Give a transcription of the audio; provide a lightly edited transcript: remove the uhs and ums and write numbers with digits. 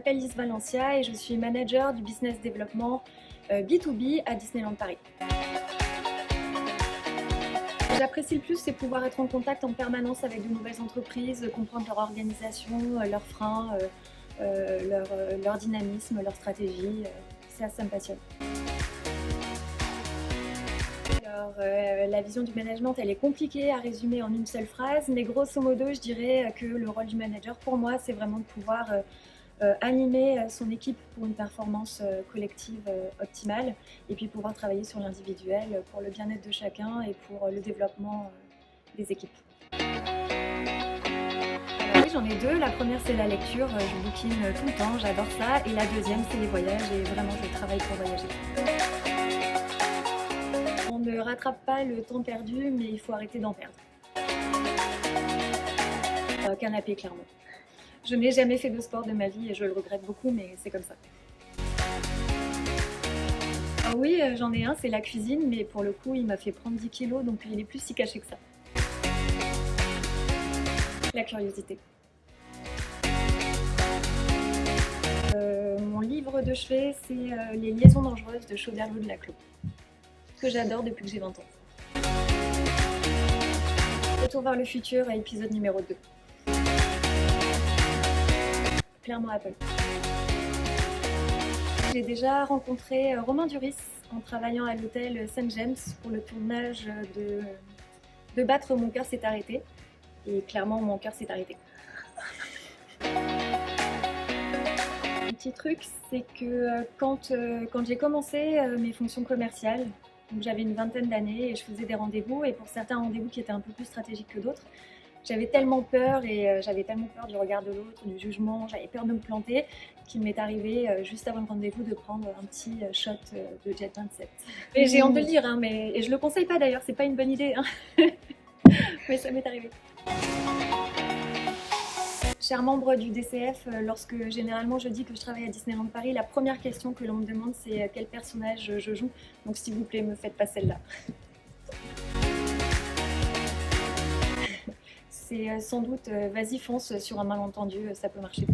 m'appelle Lise Valencia et je suis manager du business développement B2B à Disneyland Paris. J'apprécie le plus, c'est pouvoir être en contact en permanence avec de nouvelles entreprises, comprendre leur organisation, leurs freins, leur dynamisme, leur stratégie. Ça me passionne. Alors, la vision du management, elle est compliquée à résumer en une seule phrase, mais grosso modo, je dirais que le rôle du manager, pour moi, c'est vraiment de pouvoir animer son équipe pour une performance collective optimale et puis pouvoir travailler sur l'individuel pour le bien-être de chacun et pour le développement des équipes. Alors oui, j'en ai deux. La première, c'est la lecture. Je bouquine tout le temps, j'adore ça. Et la deuxième, c'est les voyages et vraiment, je travaille pour voyager. On ne rattrape pas le temps perdu, mais il faut arrêter d'en perdre. Canapé, clairement. Je n'ai jamais fait de sport de ma vie et je le regrette beaucoup, mais c'est comme ça. Ah oui, j'en ai un, c'est la cuisine, mais pour le coup, il m'a fait prendre 10 kilos, donc il est plus si caché que ça. La curiosité. Mon livre de chevet, c'est Les liaisons dangereuses de Chauderlot de Laclos, que j'adore depuis que j'ai 20 ans. Retour vers le futur, épisode numéro 2. Clairement Apple. J'ai déjà rencontré Romain Duris en travaillant à l'hôtel St. James pour le tournage de Battre mon cœur s'est arrêté. Et clairement, mon cœur s'est arrêté. Un petit truc, c'est que quand j'ai commencé mes fonctions commerciales, donc j'avais une vingtaine d'années et je faisais des rendez-vous, et pour certains rendez-vous qui étaient un peu plus stratégiques que d'autres, j'avais tellement peur du regard de l'autre, du jugement, j'avais peur de me planter, qu'il m'est arrivé juste avant le rendez-vous de prendre un petit shot de Jet 27. Et j'ai honte de le dire, hein, et je le conseille pas d'ailleurs, c'est pas une bonne idée, hein. Mais ça m'est arrivé. Cher membre du DCF, lorsque généralement je dis que je travaille à Disneyland Paris, la première question que l'on me demande, c'est quel personnage je joue. Donc s'il vous plaît, me faites pas celle-là. C'est sans doute vas-y fonce sur un malentendu, ça peut marcher.